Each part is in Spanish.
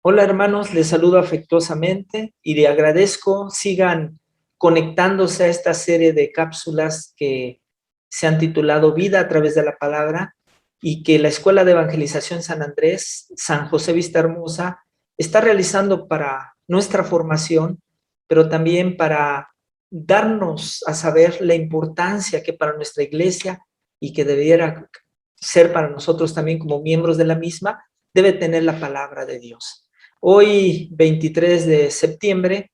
Hola hermanos, les saludo afectuosamente y le agradezco, sigan conectándose a esta serie de cápsulas que se han titulado Vida a través de la Palabra y que la Escuela de Evangelización San Andrés, San José Vista Hermosa, está realizando para nuestra formación, pero también para darnos a saber la importancia que para nuestra iglesia y que debiera ser para nosotros también como miembros de la misma, debe tener la palabra de Dios. Hoy, 23 de septiembre,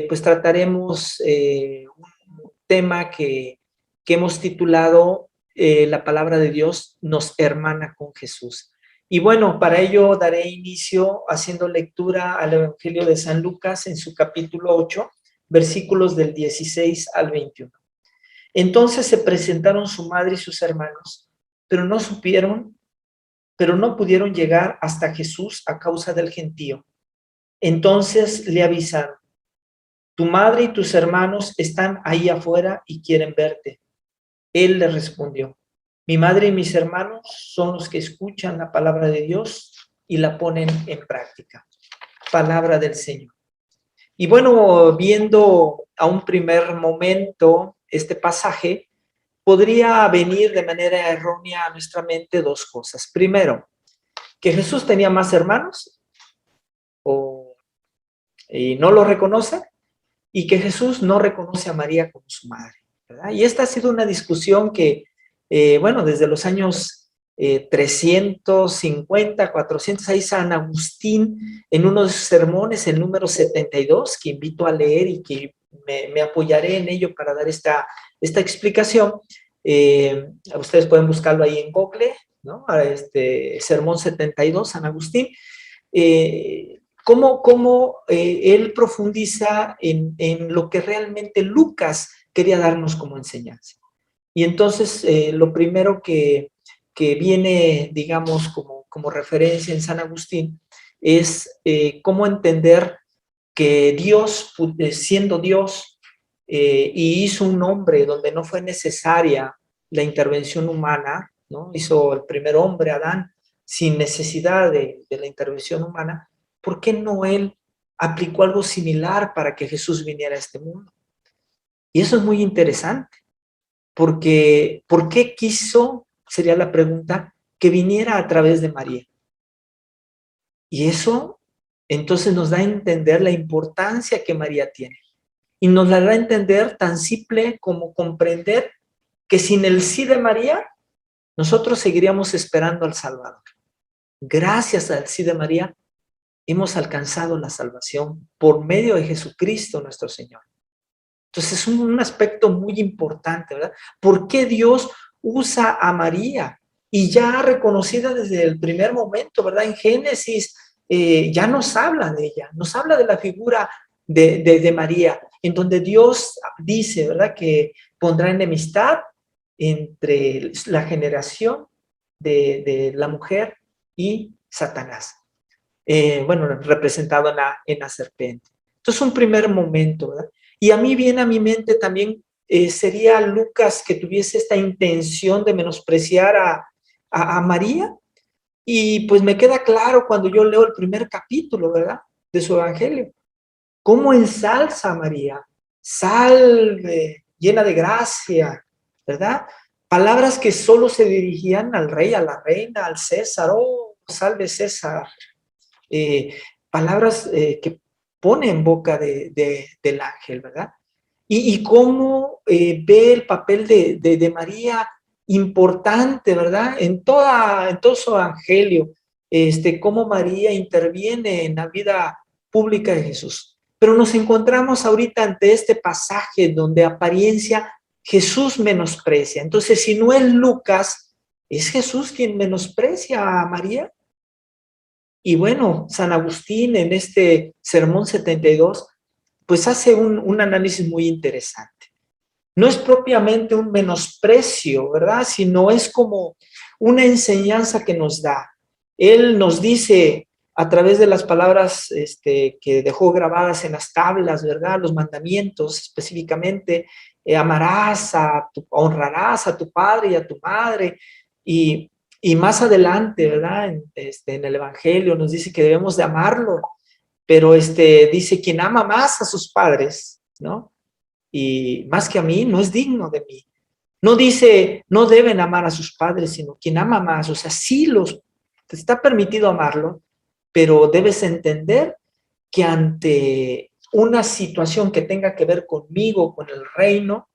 pues trataremos un tema que hemos titulado La palabra de Dios nos hermana con Jesús. Y bueno, para ello daré inicio haciendo lectura al Evangelio de San Lucas en su capítulo 8, versículos del 16 al 21. Entonces se presentaron su madre y sus hermanos, pero pero no pudieron llegar hasta Jesús a causa del gentío. Entonces le avisaron: tu madre y tus hermanos están ahí afuera y quieren verte. Él le respondió: mi madre y mis hermanos son los que escuchan la palabra de Dios y la ponen en práctica. Palabra del Señor. Y bueno, viendo a un primer momento este pasaje, podría venir de manera errónea a nuestra mente dos cosas. Primero, que Jesús tenía más hermanos y no lo reconoce, y que Jesús no reconoce a María como su madre, ¿verdad? Y esta ha sido una discusión que, bueno, desde los años 350, 400, ahí San Agustín, en uno de sus sermones, el número 72, que invito a leer y que me apoyaré en ello para dar esta explicación. Ustedes pueden buscarlo ahí en Google, ¿no? Sermón 72, San Agustín. Cómo él profundiza en lo que realmente Lucas quería darnos como enseñanza. Y entonces lo primero que viene, digamos, como referencia en San Agustín es cómo entender que Dios, siendo Dios, y hizo un hombre donde no fue necesaria la intervención humana, ¿no? Hizo el primer hombre, Adán, sin necesidad de la intervención humana. ¿Por qué no él aplicó algo similar para que Jesús viniera a este mundo? Y eso es muy interesante, porque ¿por qué quiso, sería la pregunta, que viniera a través de María? Y eso entonces nos da a entender la importancia que María tiene. Y nos la da a entender tan simple como comprender que sin el sí de María, nosotros seguiríamos esperando al Salvador. Gracias al sí de María, hemos alcanzado la salvación por medio de Jesucristo nuestro Señor. Entonces es un aspecto muy importante, ¿verdad? ¿Por qué Dios usa a María? Y ya reconocida desde el primer momento, ¿verdad? En Génesis ya nos habla de ella, nos habla de la figura de María, en donde Dios dice, ¿verdad? Que pondrá enemistad entre la generación de la mujer y Satanás. Bueno, representado en la serpiente. Entonces, un primer momento, ¿verdad? Y a mí viene a mi mente también, sería Lucas que tuviese esta intención de menospreciar a María, y pues me queda claro cuando yo leo el primer capítulo, ¿verdad? De su evangelio. ¿Cómo ensalza a María? Salve, llena de gracia, ¿verdad? Palabras que solo se dirigían al rey, a la reina, al César. Oh, salve César. eh, Palabras que pone en boca del ángel, ¿verdad? Y cómo ve el papel de María importante, ¿verdad? En todo su evangelio, cómo María interviene en la vida pública de Jesús. Pero nos encontramos ahorita ante este pasaje donde apariencia Jesús menosprecia. Entonces, si no es Lucas, ¿es Jesús quien menosprecia a María? Y bueno, San Agustín en este Sermón 72, pues hace un análisis muy interesante. No es propiamente un menosprecio, ¿verdad? Sino es como una enseñanza que nos da. Él nos dice a través de las palabras que dejó grabadas en las tablas, ¿verdad? Los mandamientos específicamente, honrarás a tu padre y a tu madre, y Y más adelante, ¿verdad? En el Evangelio nos dice que debemos de amarlo, pero dice, quien ama más a sus padres, ¿no? Y más que a mí, no es digno de mí. No dice, no deben amar a sus padres, sino quien ama más, o sea, sí te está permitido amarlo, pero debes entender que ante una situación que tenga que ver conmigo, con el reino,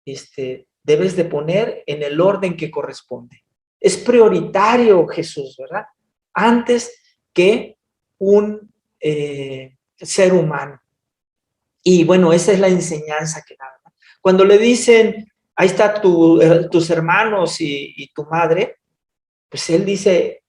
debes de poner en el orden que corresponde. Es prioritario Jesús, ¿verdad? Antes que un ser humano. Y bueno, esa es la enseñanza que da. Cuando le dicen, ahí está tus hermanos y tu madre, pues él dice,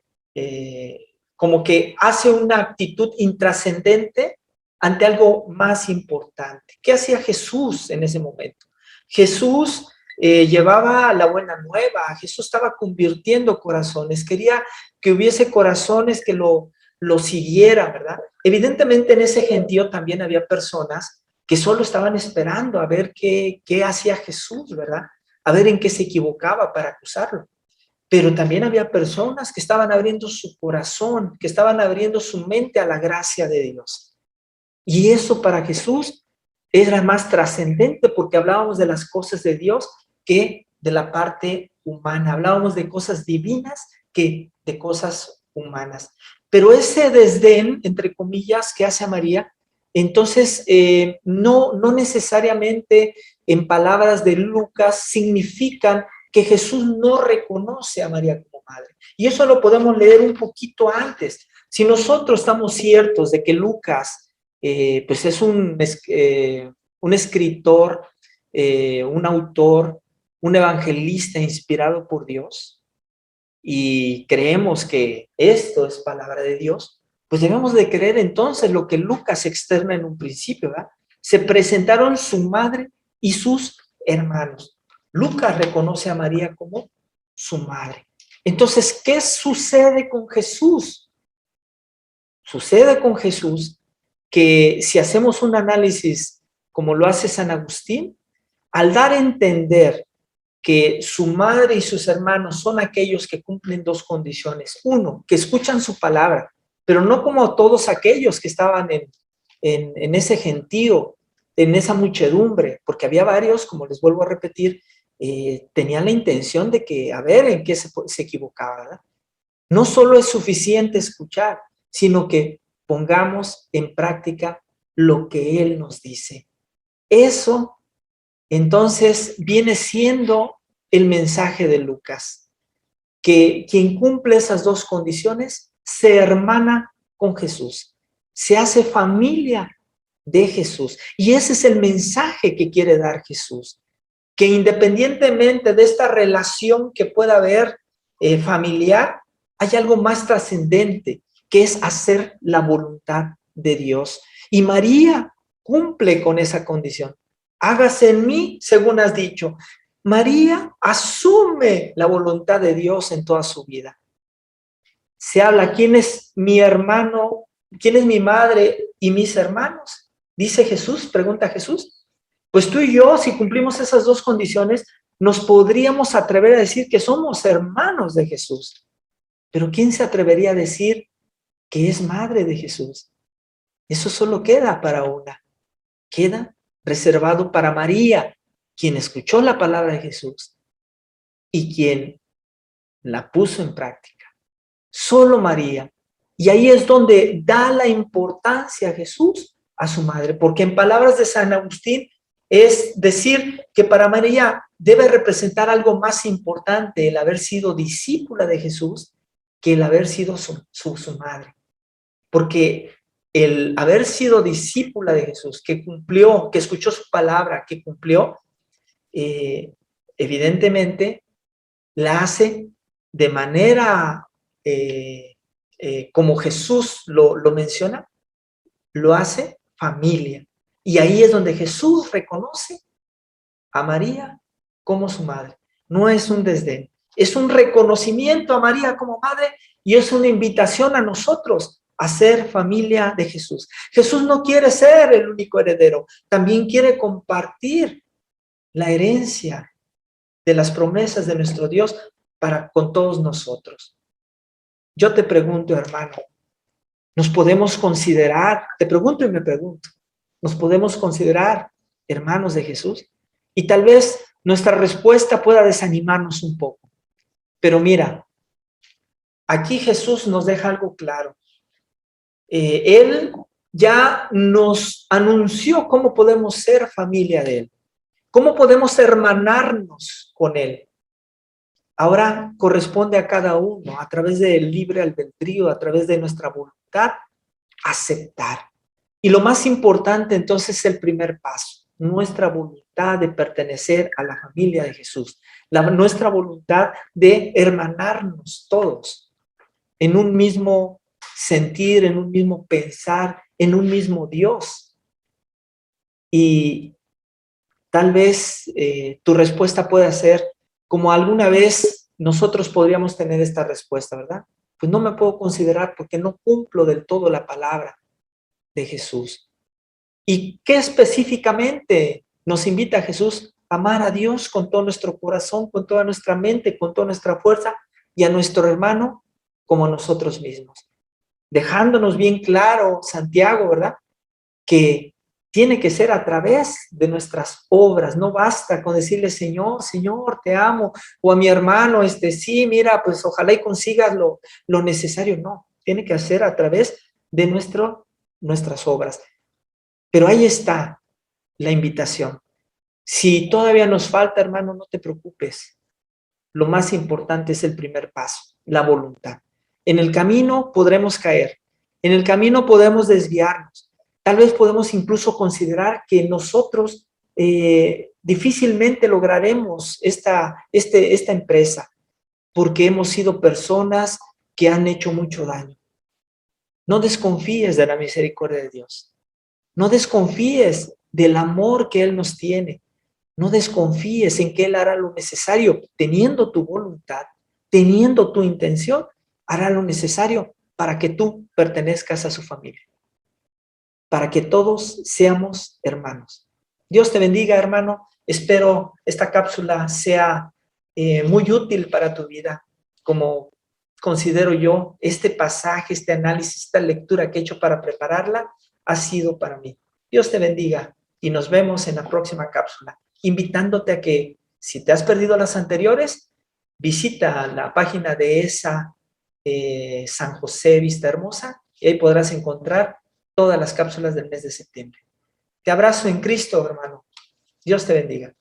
como que hace una actitud intrascendente ante algo más importante. ¿Qué hacía Jesús en ese momento? Jesús llevaba la buena nueva, Jesús estaba convirtiendo corazones, quería que hubiese corazones que lo siguieran, ¿verdad? Evidentemente en ese gentío también había personas que solo estaban esperando a ver qué hacía Jesús, ¿verdad? A ver en qué se equivocaba para acusarlo. Pero también había personas que estaban abriendo su corazón, que estaban abriendo su mente a la gracia de Dios. Y eso para Jesús era más trascendente porque hablábamos de las cosas de Dios que de la parte humana. Hablábamos de cosas divinas que de cosas humanas. Pero ese desdén, entre comillas, que hace a María, entonces no necesariamente en palabras de Lucas significan que Jesús no reconoce a María como madre. Y eso lo podemos leer un poquito antes. Si nosotros estamos ciertos de que Lucas pues es un escritor, un autor, un evangelista inspirado por Dios, y creemos que esto es palabra de Dios, pues debemos de creer entonces lo que Lucas externa en un principio, ¿verdad? Se presentaron su madre y sus hermanos. Lucas reconoce a María como su madre. Entonces, ¿qué sucede con Jesús? Sucede con Jesús que si hacemos un análisis como lo hace San Agustín, al dar a entender que su madre y sus hermanos son aquellos que cumplen dos condiciones. Uno, que escuchan su palabra, pero no como todos aquellos que estaban en ese gentío, en esa muchedumbre, porque había varios, como les vuelvo a repetir, tenían la intención de que, a ver en qué se equivocaba, ¿verdad? No solo es suficiente escuchar, sino que pongamos en práctica lo que Él nos dice. Eso, entonces, viene siendo el mensaje de Lucas, que quien cumple esas dos condiciones se hermana con Jesús, se hace familia de Jesús. Y ese es el mensaje que quiere dar Jesús, que independientemente de esta relación que pueda haber familiar, hay algo más trascendente, que es hacer la voluntad de Dios. Y María cumple con esa condición. Hágase en mí, según has dicho. María asume la voluntad de Dios en toda su vida. Se habla, ¿quién es mi hermano? ¿Quién es mi madre y mis hermanos? Dice Jesús, pregunta Jesús. Pues tú y yo, si cumplimos esas dos condiciones, nos podríamos atrever a decir que somos hermanos de Jesús. Pero ¿quién se atrevería a decir que es madre de Jesús? Eso solo queda para una. Queda reservado para María, quien escuchó la palabra de Jesús y quien la puso en práctica. Solo María. Y ahí es donde da la importancia a Jesús a su madre, porque en palabras de San Agustín es decir que para María debe representar algo más importante el haber sido discípula de Jesús que el haber sido su madre. Porque el haber sido discípula de Jesús, que cumplió, que escuchó su palabra, que cumplió, evidentemente la hace de manera como Jesús lo menciona, lo hace familia. Y ahí es donde Jesús reconoce a María como su madre. No es un desdén, es un reconocimiento a María como madre y es una invitación a nosotros a ser familia de Jesús. Jesús no quiere ser el único heredero, también quiere compartir la herencia de las promesas de nuestro Dios con todos nosotros. Yo te pregunto, hermano, ¿nos podemos considerar, te pregunto y me pregunto, ¿nos podemos considerar hermanos de Jesús? Y tal vez nuestra respuesta pueda desanimarnos un poco. Pero mira, aquí Jesús nos deja algo claro. Él ya nos anunció cómo podemos ser familia de Él, cómo podemos hermanarnos con Él. Ahora corresponde a cada uno, a través del libre albedrío, a través de nuestra voluntad, aceptar. Y lo más importante entonces es el primer paso, nuestra voluntad de pertenecer a la familia de Jesús, nuestra voluntad de hermanarnos todos en un mismo sentir, en un mismo pensar, en un mismo Dios. Y tal vez tu respuesta pueda ser, como alguna vez nosotros podríamos tener esta respuesta, ¿verdad? Pues no me puedo considerar porque no cumplo del todo la palabra de Jesús. ¿Y qué específicamente nos invita a Jesús? Amar a Dios con todo nuestro corazón, con toda nuestra mente, con toda nuestra fuerza, y a nuestro hermano como a nosotros mismos. Dejándonos bien claro, Santiago, ¿verdad? Que tiene que ser a través de nuestras obras. No basta con decirle, Señor, Señor, te amo, o a mi hermano, sí, mira, pues ojalá y consigas lo necesario. No, tiene que hacer a través de nuestras obras. Pero ahí está la invitación. Si todavía nos falta, hermano, no te preocupes. Lo más importante es el primer paso, la voluntad. En el camino podremos caer, en el camino podemos desviarnos. Tal vez podemos incluso considerar que nosotros difícilmente lograremos esta empresa porque hemos sido personas que han hecho mucho daño. No desconfíes de la misericordia de Dios. No desconfíes del amor que Él nos tiene. No desconfíes en que Él hará lo necesario, teniendo tu voluntad, teniendo tu intención, hará lo necesario para que tú pertenezcas a su familia, para que todos seamos hermanos. Dios te bendiga, hermano. Espero esta cápsula sea muy útil para tu vida, como considero yo este pasaje, este análisis, esta lectura que he hecho para prepararla, ha sido para mí. Dios te bendiga y nos vemos en la próxima cápsula, invitándote a que, si te has perdido las anteriores, visita la página de esa San José Vista Hermosa y ahí podrás encontrar todas las cápsulas del mes de septiembre. Te abrazo en Cristo, hermano. Dios te bendiga.